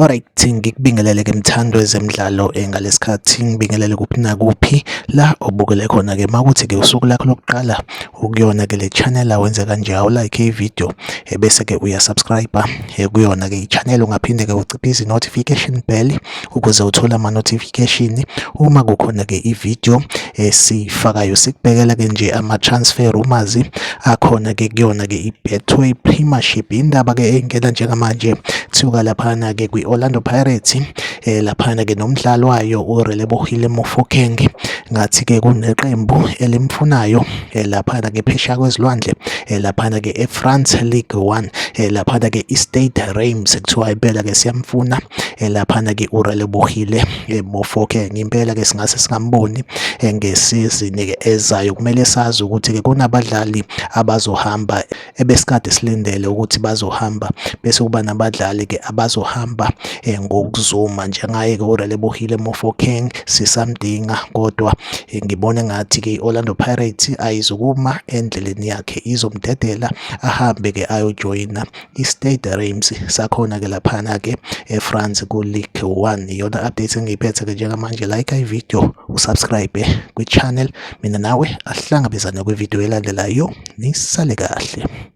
Alright, ngikubingelele ke mthando wezemidlalo ngalesikhathi ngibingelele kuphi nakuphi la obukele khona ke makuthi ke usuku lakho lokuqala ukuyona ke le channel awenze kanje awulike i-video bese ke uyasubscribe kuyona ke i-channel ungaphinde ke uciphize notification bell ukuze uthole ama notification uma kukhona ke i-video esifakayo. Sikubhekela ke nje ama transfer rumors akhona ke kuyona ke i-Betway Premiership indaba ke engena njengamanje kuthiwa laphana ke Orlando Pirates laphana ke nomdlalo wayo uRelebohile Mofokeng ngathi ke kuneqembu elimfunayo laphana ke phesheya kwezilwandle laphana ke eFrance Ligue 1 laphana ke iStade Reims kuthiwa impela ke siyamfuna laphana ke uRelebohile Mofokeng impela ke singase singamboni ngesizini ke ezayo. Kumele sazi ukuthi ke kunabadlali abazohamba ebesikade silindele ukuthi bazohamba bese kuba nabadlali ke abazohamba ngokuzuma njengaye ke uRelebohile Mofokeng sisamdinga kodwa ngibona ngathi ke iOrlando Pirates ayizukuma endleleni yakhe izomdedela ahambe ke ayojoyina iStade Reims sakhona ke laphana ke eFrance ku Ligue 1. Iyona update engiyiphethe ke njengamanje. Like i-video, usubscribe kwi-channel, mina nawe asihlangabezane kwi-video elandelayo. Nisale kahle.